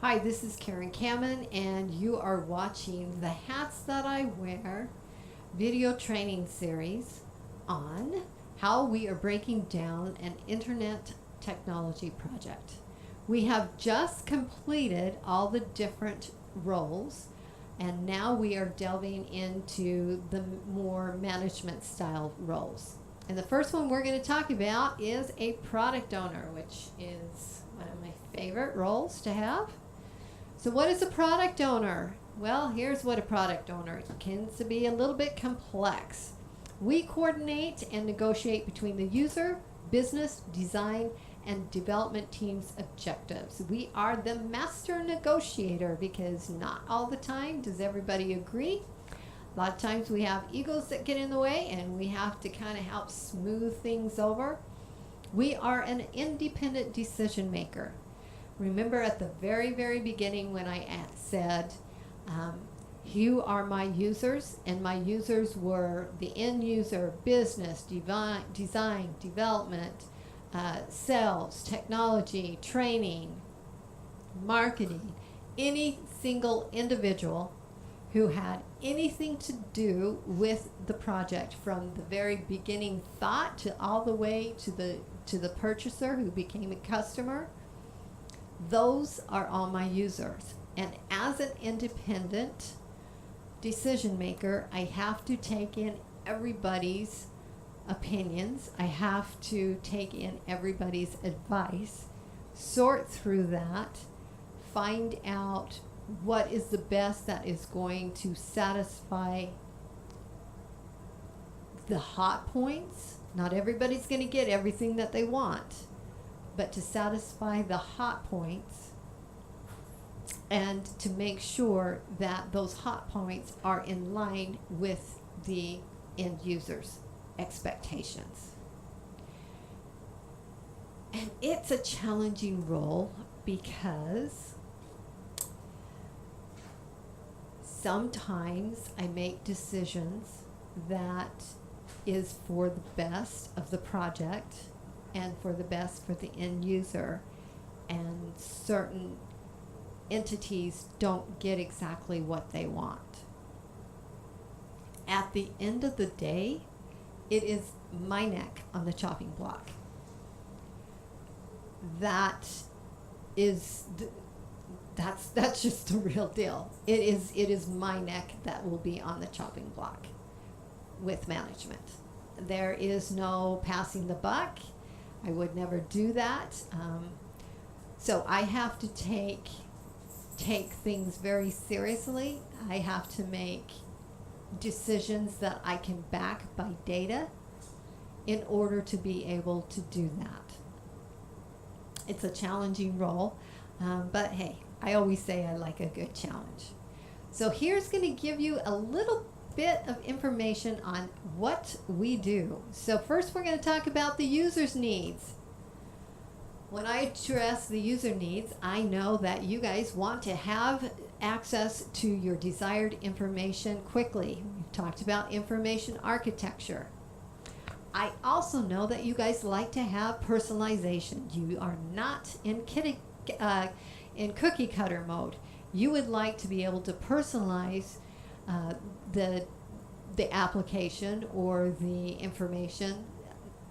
Hi, this is Carin Camen, and you are watching the Hats That I Wear video training series on how we are breaking down an internet technology project. We have just completed all the different roles, and now we are delving into the more management style roles. And the first one we're going to talk about is a product owner, which is one of my favorite roles to have. So what is a product owner? Well, here's what a product owner tends to be: a little bit complex. We coordinate and negotiate between the user, business, design, and development team's objectives. We are the master negotiator because not all the time does everybody agree. A lot of times we have egos that get in the way, and we have to kind of help smooth things over. We are an independent decision maker. Remember at the very, very beginning when I said, you are my users, and my users were the end user, business, design, development, sales, technology, training, marketing, any single individual who had anything to do with the project, from the very beginning thought to all the way to the purchaser who became a customer. Those are all my users. And as an independent decision maker, I have to take in everybody's opinions. I have to take in everybody's advice, sort through that, find out what is the best that is going to satisfy the hot points. Not everybody's going to get everything that they want, but to satisfy the hot points and to make sure that those hot points are in line with the end user's expectations. And it's a challenging role because sometimes I make decisions that is for the best of the project and for the best for the end user, and certain entities don't get exactly what they want. At the end of the day, it is my neck on the chopping block. That's just the real deal. It is my neck that will be on the chopping block with management. There is no passing the buck. I would never do that. So I have to take things very seriously. I have to make decisions that I can back by data in order to be able to do that. It's a challenging role, but hey, I always say I like a good challenge. So here's going to give you a little bit of information on what we do. So first we're going to talk about the user's needs. When I address the user needs, I know that you guys want to have access to your desired information quickly. We've talked about information architecture. I also know that you guys like to have personalization. You are not in cookie cutter mode. You would like to be able to personalize the application or the information,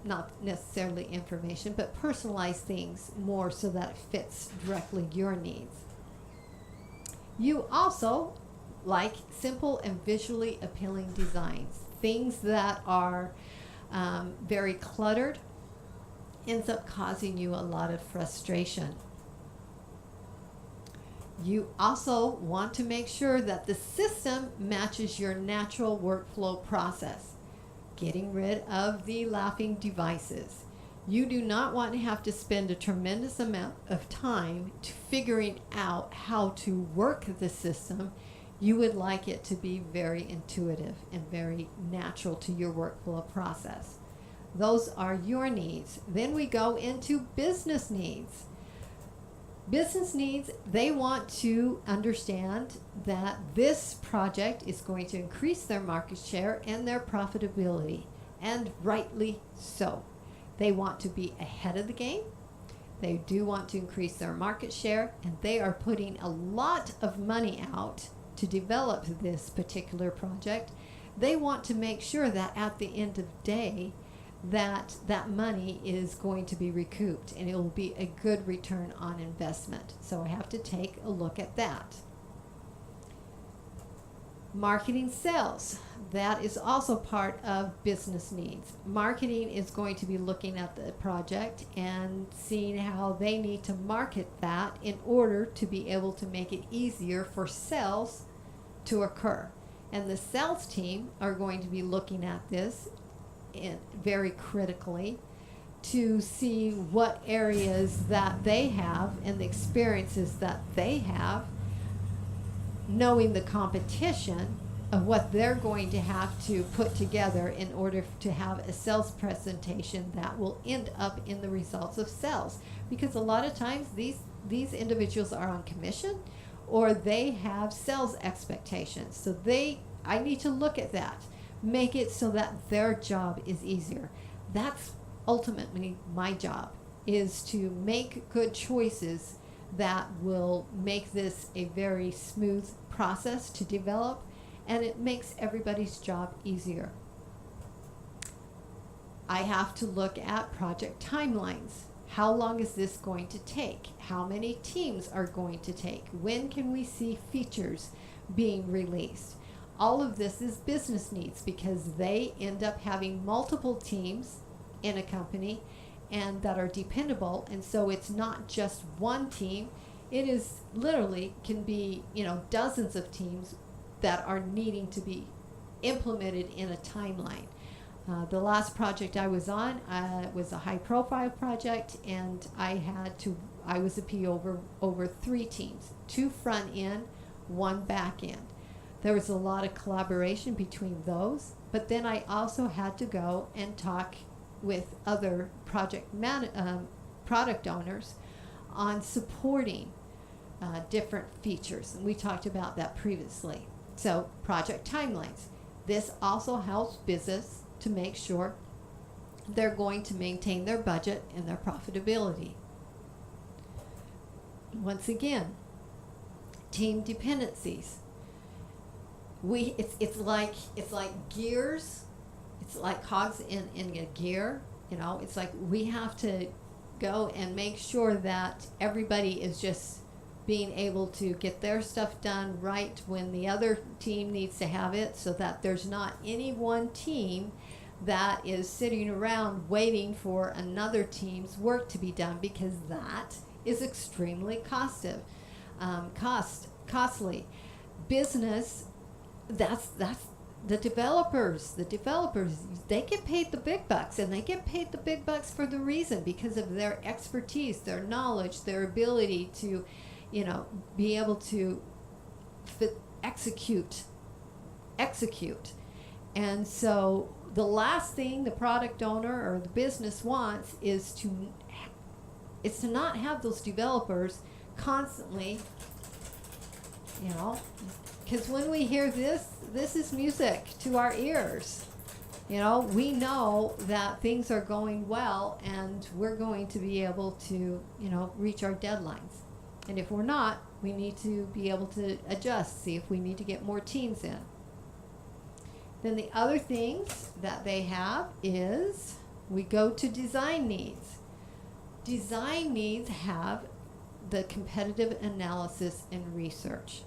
not necessarily information, but personalize things more so that it fits directly your needs. You also like simple and visually appealing designs. Things that are very cluttered ends up causing you a lot of frustration. You also want to make sure that the system matches your natural workflow process, getting rid of the laughing devices. You do not want to have to spend a tremendous amount of time to figuring out how to work the system. You would like it to be very intuitive and very natural to your workflow process. Those are your needs. Then we go into business needs. Business needs, they want to understand that this project is going to increase their market share and their profitability, and rightly so. They want to be ahead of the game. They do want to increase their market share, and they are putting a lot of money out to develop this particular project. They want to make sure that at the end of the day, that money is going to be recouped and it will be a good return on investment. So I have to take a look at that. Marketing sales, that is also part of business needs. Marketing is going to be looking at the project and seeing how they need to market that in order to be able to make it easier for sales to occur. And the sales team are going to be looking at this very critically to see what areas that they have and the experiences that they have, knowing the competition of what they're going to have to put together in order to have a sales presentation that will end up in the results of sales. Because a lot of times these individuals are on commission or they have sales expectations. So I need to look at that, make it so that their job is easier. That's ultimately my job, is to make good choices that will make this a very smooth process to develop, and it makes everybody's job easier. I have to look at project timelines. How long is this going to take? How many teams are going to take? When can we see features being released? All of this is business needs because they end up having multiple teams in a company and that are dependable, and so it's not just one team. It is literally can be, dozens of teams that are needing to be implemented in a timeline. The last project I was on was a high-profile project, and I was a PO over 3 teams, 2 front end, 1 back end. There was a lot of collaboration between those, but then I also had to go and talk with other product owners on supporting different features, and we talked about that previously. So project timelines. This also helps business to make sure they're going to maintain their budget and their profitability. Once again, team dependencies. It's like gears. It's like cogs in a gear. It's like we have to go and make sure that everybody is just being able to get their stuff done right when the other team needs to have it, so that there's not any one team that is sitting around waiting for another team's work to be done, because that is extremely costly. Business, that's the developers, they get paid the big bucks, and they get paid the big bucks for the reason, because of their expertise, their knowledge, their ability to be able to execute. And so the last thing the product owner or the business wants is to not have those developers constantly, because when we hear this is music to our ears. We know that things are going well and we're going to be able to, reach our deadlines. And if we're not, we need to be able to adjust, see if we need to get more teams in. Then the other things that they have is we go to design needs. Design needs have the competitive analysis and research.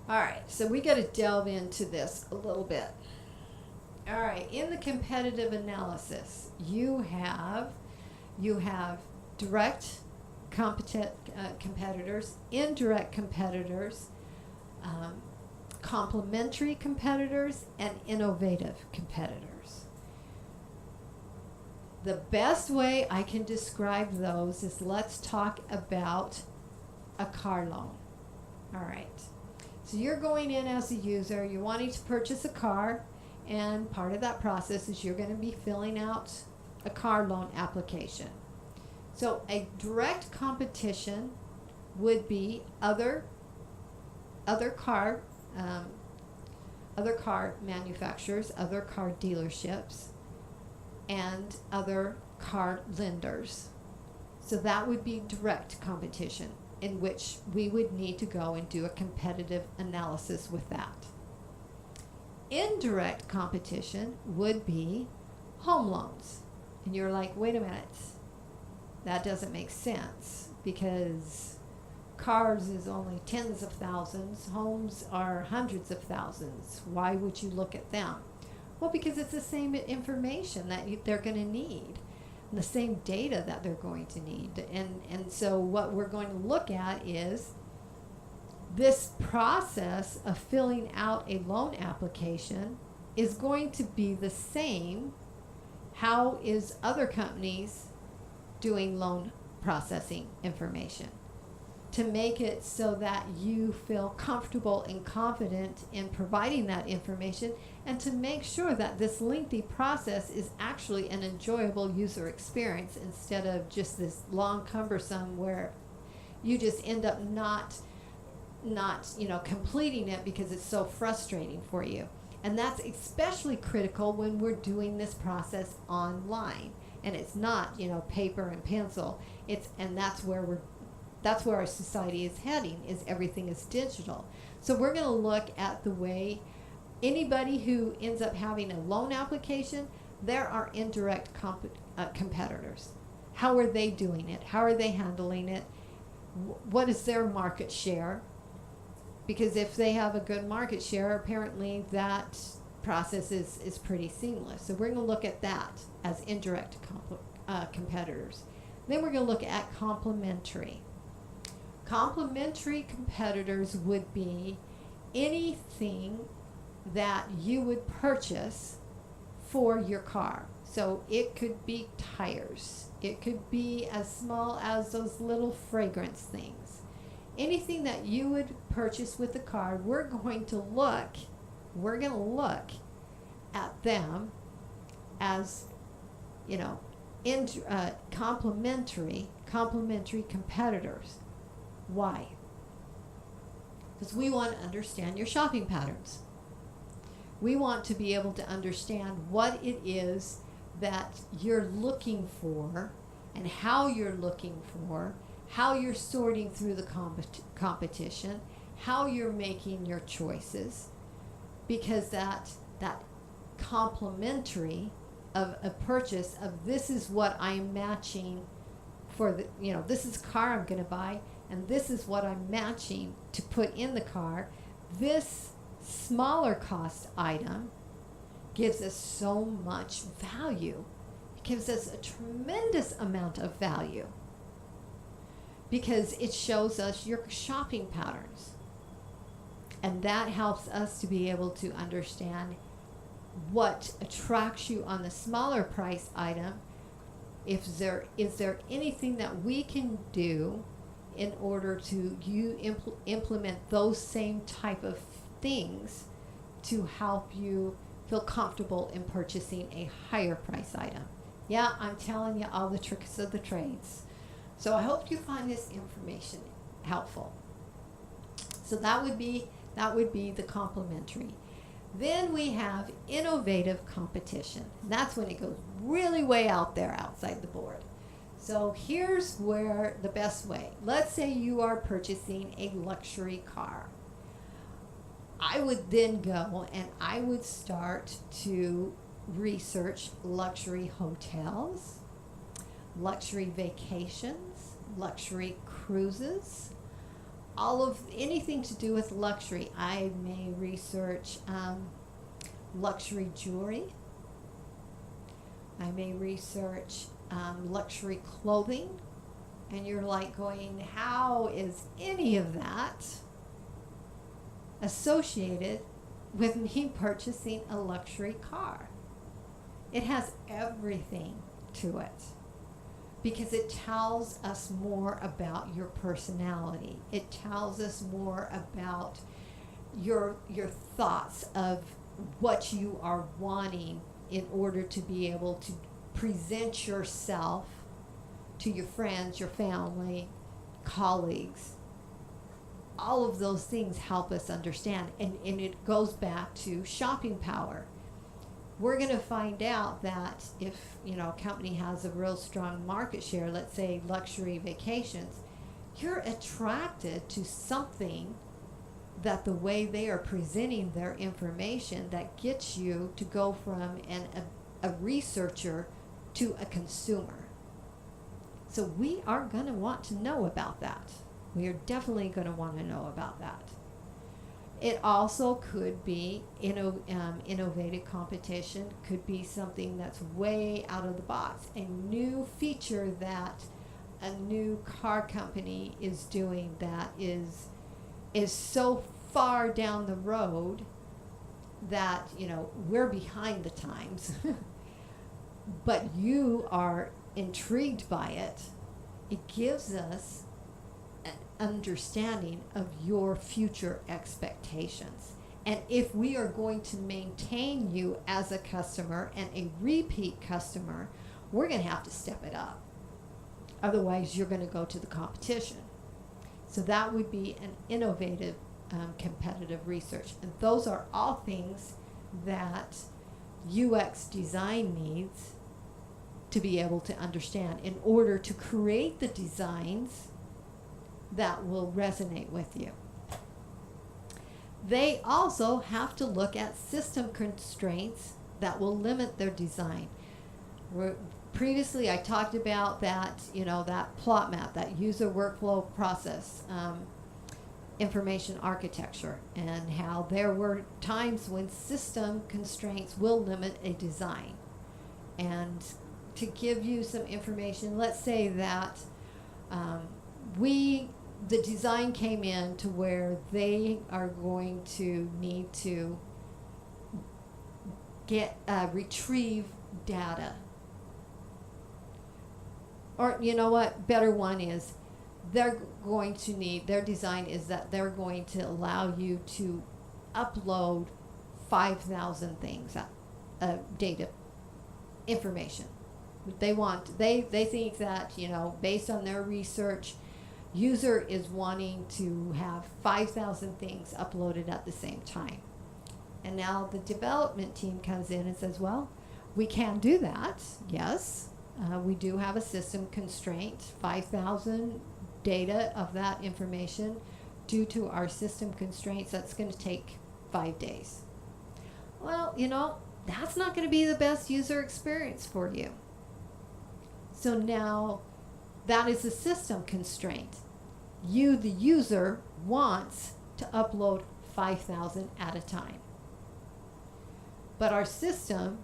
All right, so we got to delve into this a little bit. All right, in the competitive analysis, you have direct competitors, indirect competitors, complementary competitors, and innovative competitors. The best way I can describe those is, let's talk about a car loan. All right. So you're going in as a user, you're wanting to purchase a car, and part of that process is you're going to be filling out a car loan application. So a direct competition would be other car manufacturers, other car dealerships, and other car lenders. So that would be direct competition, in which we would need to go and do a competitive analysis with that. Indirect competition would be home loans. And you're like, wait a minute, that doesn't make sense, because cars is only tens of thousands, homes are hundreds of thousands. Why would you look at them? Well, because it's the same information that they're going to need, and the same data that they're going to need. And so what we're going to look at is this process of filling out a loan application is going to be the same. How is other companies doing loan processing information? To make it so that you feel comfortable and confident in providing that information, and to make sure that this lengthy process is actually an enjoyable user experience instead of just this long, cumbersome where you just end up not completing it because it's so frustrating for you. And that's especially critical when we're doing this process online, and it's not paper and pencil. That's where our society is heading, is everything is digital. So we're going to look at the way anybody who ends up having a loan application, there are indirect competitors. How are they doing it? How are they handling it? What is their market share? Because if they have a good market share, apparently that process is pretty seamless. So we're going to look at that as indirect competitors. Then we're going to look at complementary. Complementary competitors would be anything that you would purchase for your car. So it could be tires. It could be as small as those little fragrance things. Anything that you would purchase with the car, we're going to look at them as, complementary competitors. Why? Because we want to understand your shopping patterns. We want to be able to understand what it is that you're looking for and how you're looking for, how you're sorting through the competition, how you're making your choices, because that complementary of a purchase of this is what I'm matching for the, this is a car I'm going to buy, and this is what I'm matching to put in the car. This smaller cost item gives us so much value. It gives us a tremendous amount of value because it shows us your shopping patterns. And that helps us to be able to understand what attracts you on the smaller price item. Is there anything that we can do in order to implement those same type of things to help you feel comfortable in purchasing a higher price item? Yeah, I'm telling you all the tricks of the trades. So I hope you find this information helpful. So that would be the complementary. Then we have innovative competition. That's when it goes really way out there outside the board. So here's where the best way. Let's say you are purchasing a luxury car. I would then go and I would start to research luxury hotels, luxury vacations, luxury cruises, anything to do with luxury. I may research luxury jewelry. I may research luxury clothing. And you're like going, how is any of that associated with me purchasing a luxury car? It has everything to it, because it tells us more about your personality. It tells us more about your thoughts of what you are wanting in order to be able to present yourself to your friends, your family, colleagues. All of those things help us understand, and it goes back to shopping power. we're going to find out that if, a company has a real strong market share, let's say luxury vacations, you're attracted to something that the way they are presenting their information that gets you to go from a researcher to a consumer. So we are going to want to know about that. We are definitely going to want to know about that. It also could be innovative competition, could be something that's way out of the box, a new feature that a new car company is doing that is so far down the road that, we're behind the times. But you are intrigued by it. It gives us an understanding of your future expectations. And if we are going to maintain you as a customer and a repeat customer, we're going to have to step it up. Otherwise, you're going to go to the competition. So that would be an innovative competitive research. And those are all things that UX design needs to be able to understand in order to create the designs that will resonate with you. They also have to look at system constraints that will limit their design. Previously, I talked about that, that plot map, that user workflow process, information architecture, and how there were times when system constraints will limit a design. And to give you some information, let's say that the design came in to where they are going to need to retrieve data. Or, better one is they're going to need, their design is that they're going to allow you to upload 5,000 things, data, information. They think that, based on their research, user is wanting to have 5,000 things uploaded at the same time. And now the development team comes in and says, well, we can do that, yes. We do have a system constraint, 5,000 data of that information. Due to our system constraints, that's going to take 5 days. Well, that's not going to be the best user experience for you. So now that is a system constraint. You, the user, wants to upload 5,000 at a time. But our system,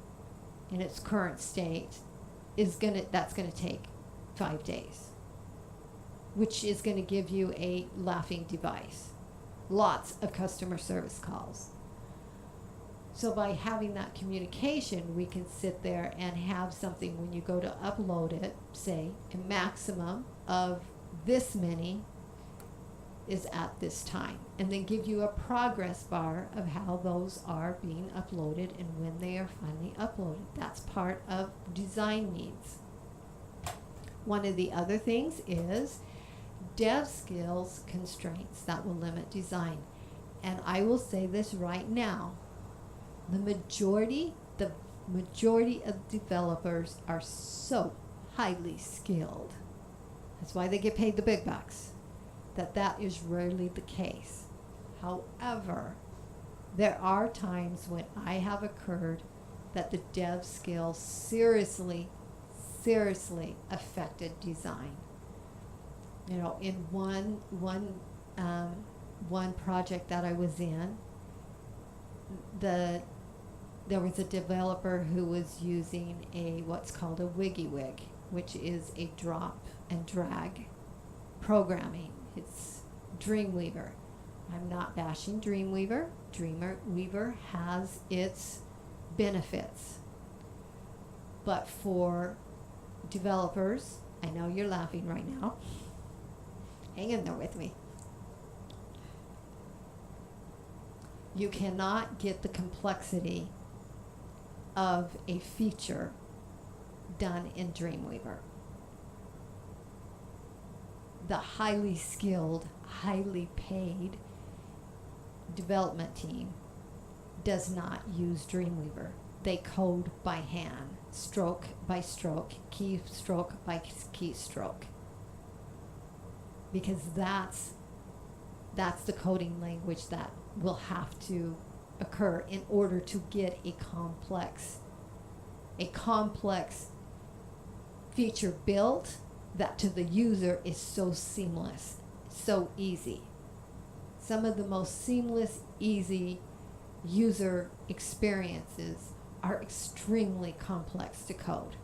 in its current state, that's going to take 5 days, which is going to give you a laughing device. Lots of customer service calls. So by having that communication, we can sit there and have something when you go to upload it, say a maximum of this many is at this time, and then give you a progress bar of how those are being uploaded and when they are finally uploaded. That's part of design needs. One of the other things is dev skills constraints that will limit design. And I will say this right now, the majority of developers are so highly skilled. That's why they get paid the big bucks. That is rarely the case. However, there are times when I have occurred that the dev skills seriously affected design. In one project that I was in, there was a developer who was using what's called a WYSIWYG, which is a drop and drag programming. It's Dreamweaver. I'm not bashing Dreamweaver. Dreamweaver has its benefits. But for developers, I know you're laughing right now. Hang in there with me. You cannot get the complexity of a feature done in Dreamweaver. The highly skilled, highly paid development team does not use Dreamweaver. they code by hand, stroke by stroke, keystroke by keystroke. Because that's the coding language that will have to occur in order to get a complex feature built that to the user is so seamless, so easy. Some of the most seamless, easy user experiences are extremely complex to code.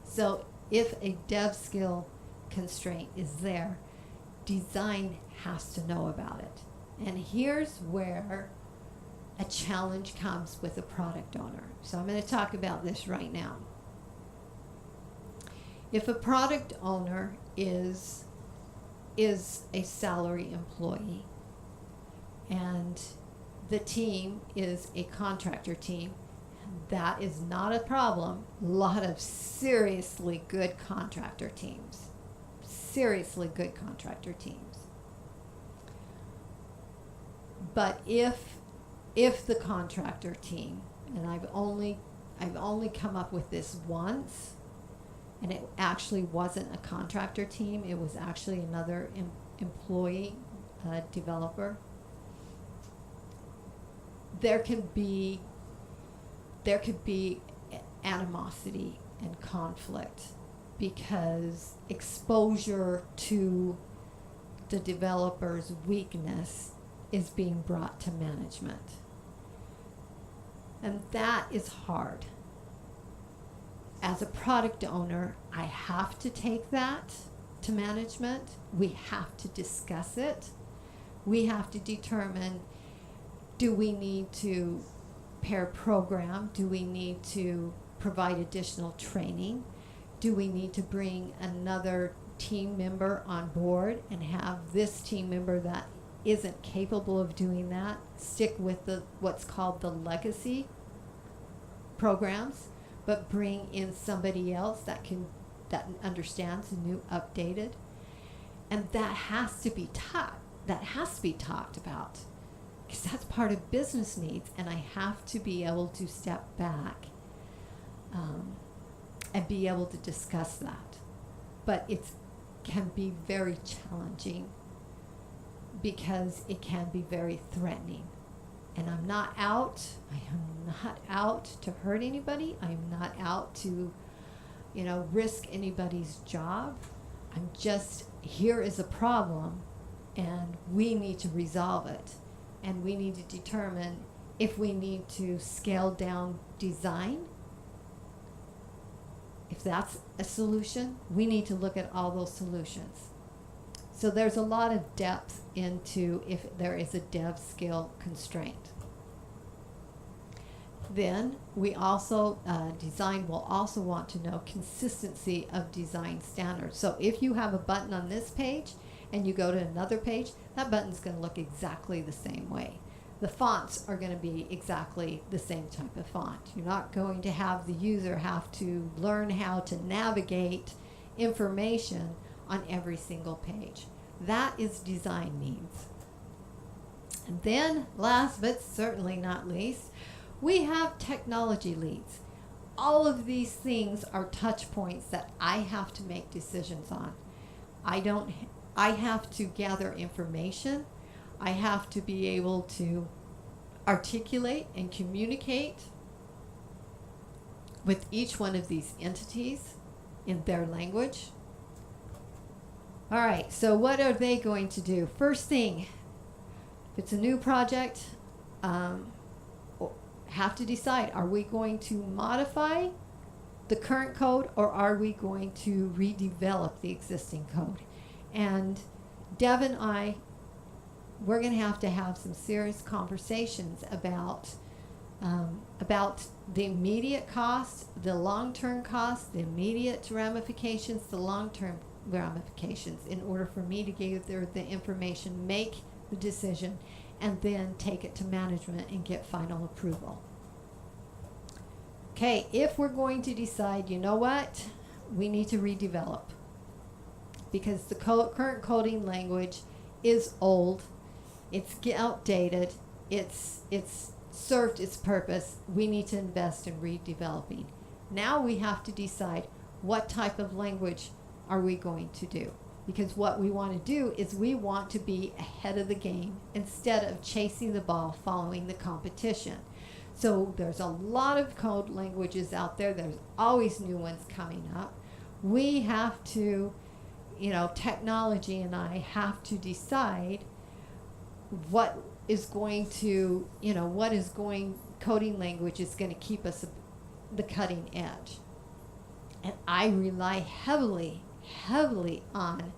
So if a dev skill constraint is there, design has to know about it. And here's where a challenge comes with a product owner. So I'm going to talk about this right now. If a product owner is a salary employee and the team is a contractor team, that is not a problem. A lot of seriously good contractor teams. Seriously good contractor teams. But if the contractor team, and I've only come up with this once, and it actually wasn't a contractor team, it was actually another employee developer. There could be animosity and conflict because exposure to the developer's weakness is being brought to management. And that is hard. As a product owner, I have to take that to management. We have to discuss it. We have to determine, do we need to pair program? Do we need to provide additional training? Do we need to bring another team member on board and have this team member that isn't capable of doing that stick with what's called the legacy programs, but bring in somebody else that understands the new updated? And that has to be taught. That has to be talked about, because that's part of business needs, and I have to be able to step back and be able to discuss that. But it can be very challenging because it can be very threatening. And I am not out to hurt anybody. I am not out to, risk anybody's job. I'm just, here is a problem, and we need to resolve it. And we need to determine if we need to scale down design. If that's a solution, we need to look at all those solutions. So there's a lot of depth into if there is a dev skill constraint. Then we also, design will also want to know consistency of design standards. So if you have a button on this page and you go to another page, that button's going to look exactly the same way. The fonts are going to be exactly the same type of font. You're not going to have the user have to learn how to navigate information on every single page. That is design needs. And then, last but certainly not least, we have technology leads. All of these things are touch points that I have to make decisions on. I have to gather information. I have to be able to articulate and communicate with each one of these entities in their language. All right, so what are they going to do? First thing, if it's a new project, have to decide, are we going to modify the current code or are we going to redevelop the existing code? And Deb and I, we're going to have some serious conversations about the immediate cost, the long-term cost, the immediate ramifications, the long-term ramifications, in order for me to gather the information, make the decision, and then take it to management and get final approval. Okay, if we're going to decide, you know what, we need to redevelop because the current coding language is old, it's outdated, it's served its purpose. We need to invest in redeveloping. Now we have to decide what type of language are we going to do. Because what we want to do is we want to be ahead of the game instead of chasing the ball following the competition. So there's a lot of code languages out there. There's always new ones coming up. We have to, technology and I have to decide what is going to, coding language is going to keep us the cutting edge. And I rely heavily on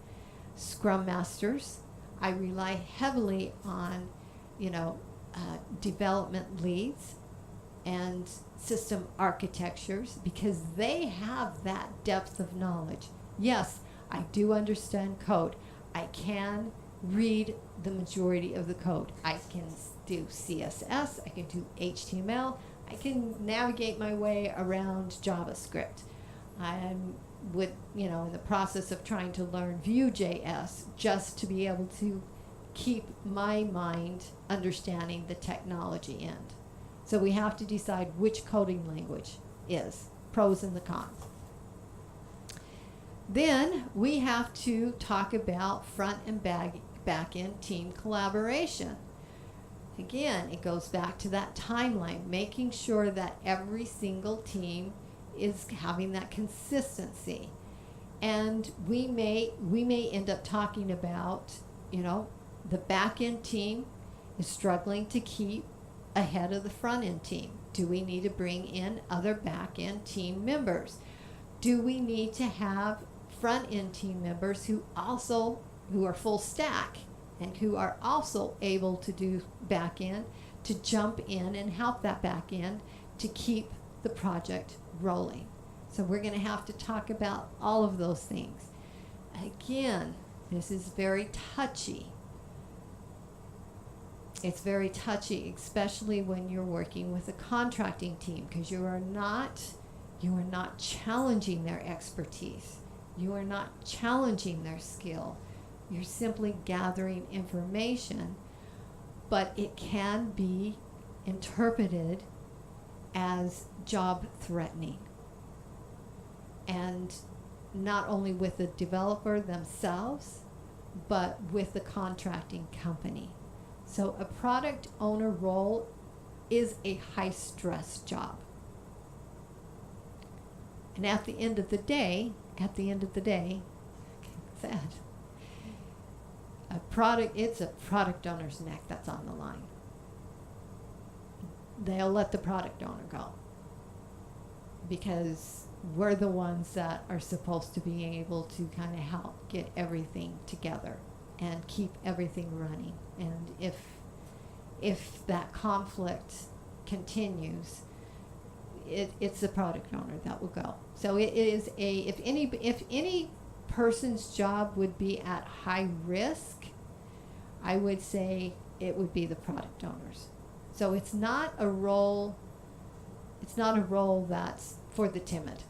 Scrum Masters. I rely heavily on, development leads and system architectures because they have that depth of knowledge. Yes, I do understand code. I can read the majority of the code. I can do CSS, I can do HTML, I can navigate my way around JavaScript. I'm in the process of trying to learn Vue.js just to be able to keep my mind understanding the technology end. So we have to decide which coding language is, pros and the cons. Then we have to talk about front and back end team collaboration. Again, it goes back to that timeline, making sure that every single team is having that consistency. And we may end up talking about, the back end team is struggling to keep ahead of the front end team. Do we need to bring in other back end team members? Do we need to have front end team members who are full stack and who are also able to do back end to jump in and help that back end to keep the project rolling? So we're going to have to talk about all of those things. Again, this is very touchy. It's very touchy, especially when you're working with a contracting team, because you are not challenging their expertise. You are not challenging their skill. You're simply gathering information, but it can be interpreted as job threatening. And not only with the developer themselves, but with the contracting company. So a product owner role is a high stress job. And at the end of the day, sad. It's a product owner's neck that's on the line. They'll let the product owner go because we're the ones that are supposed to be able to kind of help get everything together and keep everything running. And if that conflict continues, it's the product owner that will go. So it is if any person's job would be at high risk, I would say it would be the product owners. So it's not a role that's for the timid.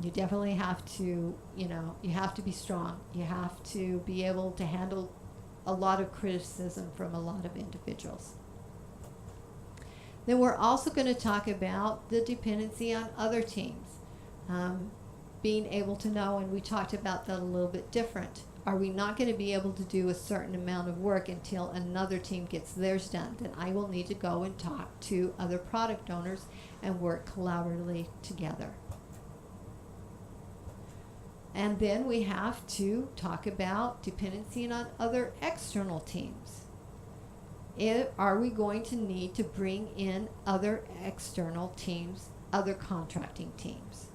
You definitely have to, you have to be strong. You have to be able to handle a lot of criticism from a lot of individuals. Then we're also going to talk about the dependency on other teams. Being able to know, and we talked about that a little bit different. Are we not going to be able to do a certain amount of work until another team gets theirs done? Then I will need to go and talk to other product owners and work collaboratively together. And then we have to talk about dependency on other external teams. Are we going to need to bring in other external teams, other contracting teams?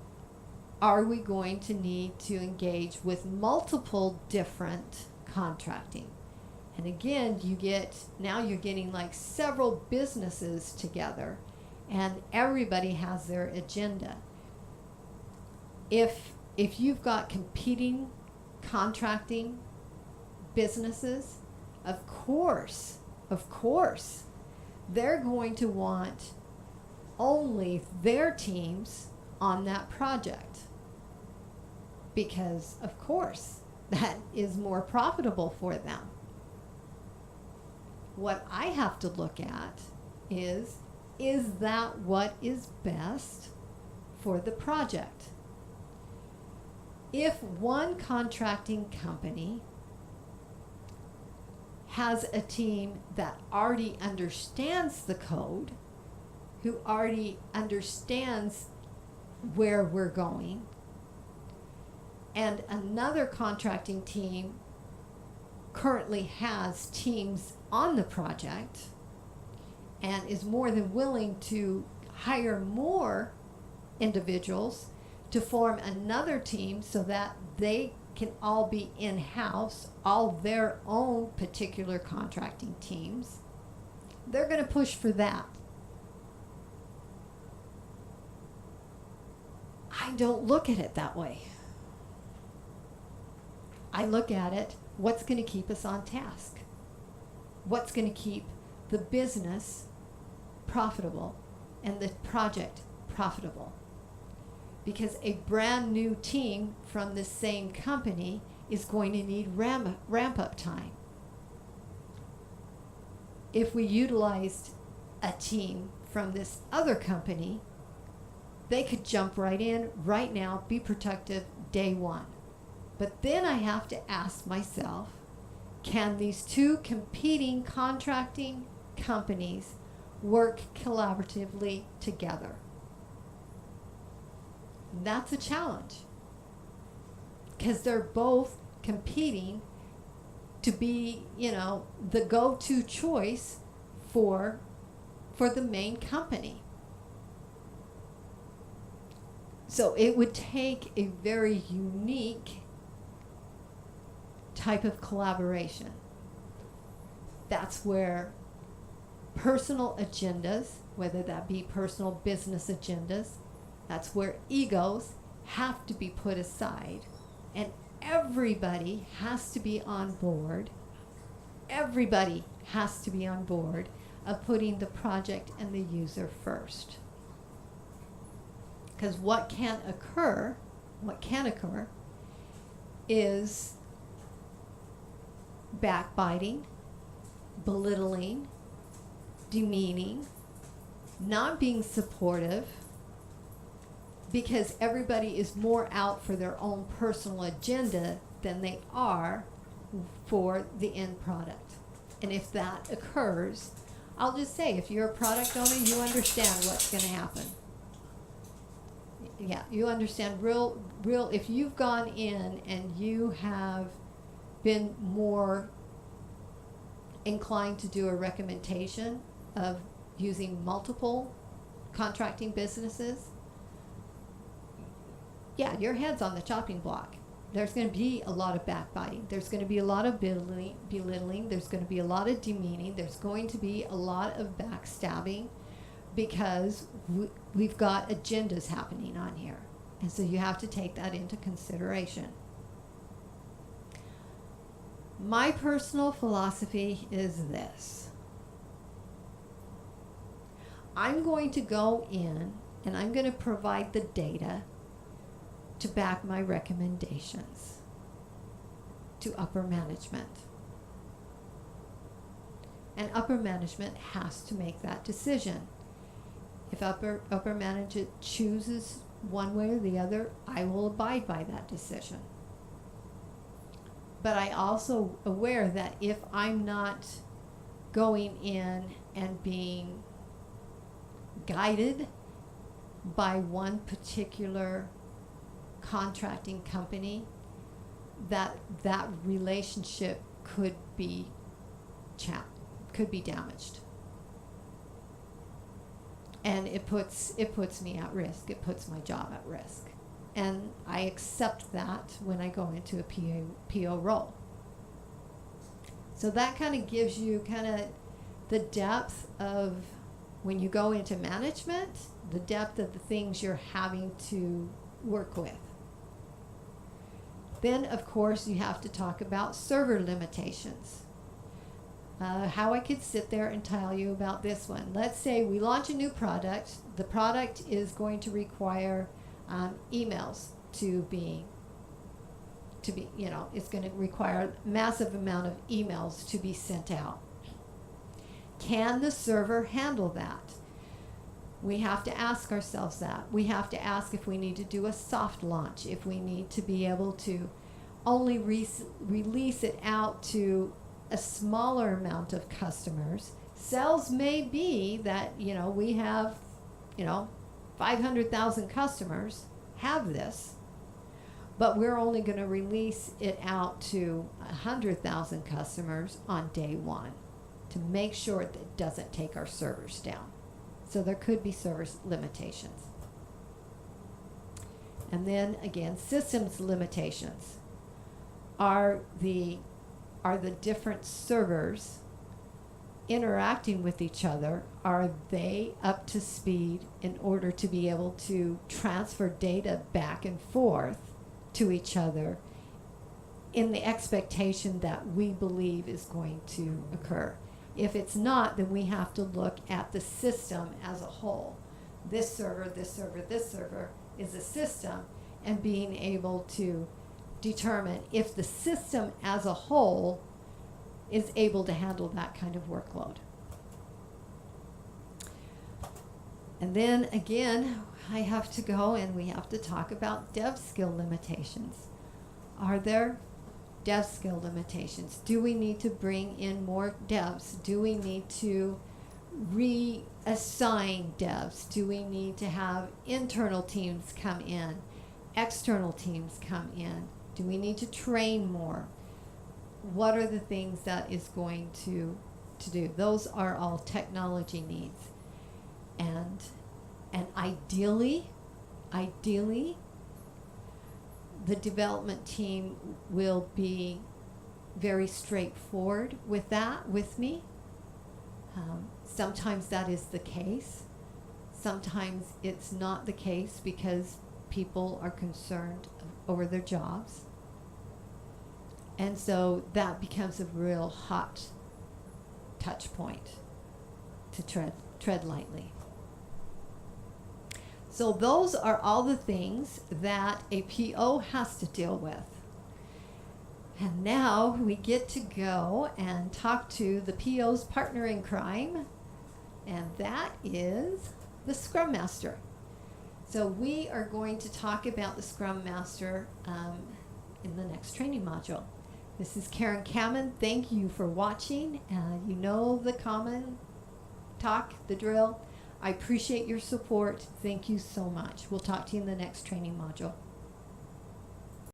Are we going to need to engage with multiple different contracting? And again, now you're getting like several businesses together and everybody has their agenda. If you've got competing contracting businesses, of course, they're going to want only their teams on that project. Because, of course, that is more profitable for them. What I have to look at is that what is best for the project? If one contracting company has a team that already understands the code, who already understands where we're going, and another contracting team currently has teams on the project and is more than willing to hire more individuals to form another team so that they can all be in-house, all their own particular contracting teams, they're going to push for that. I don't look at it that way. I look at it, what's going to keep us on task? What's going to keep the business profitable and the project profitable? Because a brand new team from the same company is going to need ramp up time. If we utilized a team from this other company, they could jump right in right now, be productive day one. But then I have to ask myself, can these two competing contracting companies work collaboratively together? That's a challenge, because they're both competing to be, the go-to choice for the main company. So it would take a very unique type of collaboration. That's where personal agendas, whether that be personal business agendas, that's where egos have to be put aside, and everybody has to be on board. Everybody has to be on board of putting the project and the user first. Because what can occur is backbiting, belittling, demeaning, not being supportive, because everybody is more out for their own personal agenda than they are for the end product. And if that occurs, I'll just say, if you're a product owner, you understand what's going to happen. Yeah, you understand real, if you've gone in and you have been more inclined to do a recommendation of using multiple contracting businesses, yeah, your head's on the chopping block. There's going to be a lot of backbiting. There's going to be a lot of belittling. There's going to be a lot of demeaning. There's going to be a lot of backstabbing, because we've got agendas happening on here. And so you have to take that into consideration. My personal philosophy is this. I'm going to go in and I'm going to provide the data to back my recommendations to upper management. And upper management has to make that decision. If upper management chooses one way or the other, I will abide by that decision. But I also aware that if I'm not going in and being guided by one particular contracting company, that relationship could be damaged. And it puts me at risk. It puts my job at risk. And I accept that when I go into a PO role. So that kind of gives you the depth of, when you go into management, the depth of the things you're having to work with. Then, of course, you have to talk about server limitations. How I could sit there and tell you about this one. Let's say we launch a new product. The product is going to require emails to be, it's going to require a massive amount of emails to be sent out. Can the server handle that? We have to ask ourselves that. We have to ask if we need to do a soft launch, if we need to be able to only release it out to a smaller amount of customers. Sales may be that, we have, 500,000 customers have this, but we're only going to release it out to 100,000 customers on day one to make sure that it doesn't take our servers down. So there could be service limitations. And then again, systems limitations. Are the different servers interacting with each other? Are they up to speed in order to be able to transfer data back and forth to each other in the expectation that we believe is going to occur? If it's not, then we have to look at the system as a whole. This server, this server, this server is a system, and being able to determine if the system as a whole is able to handle that kind of workload. And then again, I have to go and we have to talk about dev skill limitations. Are there dev skill limitations? Do we need to bring in more devs? Do we need to reassign devs? Do we need to have internal teams come in, external teams come in? Do we need to train more? What are the things that is going to do? Those are all technology needs. And ideally, the development team will be very straightforward with that with me. Sometimes that is the case. Sometimes it's not the case because people are concerned over their jobs. And so that becomes a real hot touch point to tread lightly. So those are all the things that a PO has to deal with. And now we get to go and talk to the PO's partner in crime, and that is the Scrum Master. So we are going to talk about the Scrum Master in the next training module. This is Carin Camen. Thank you for watching. You know the common talk, the drill. I appreciate your support. Thank you so much. We'll talk to you in the next training module.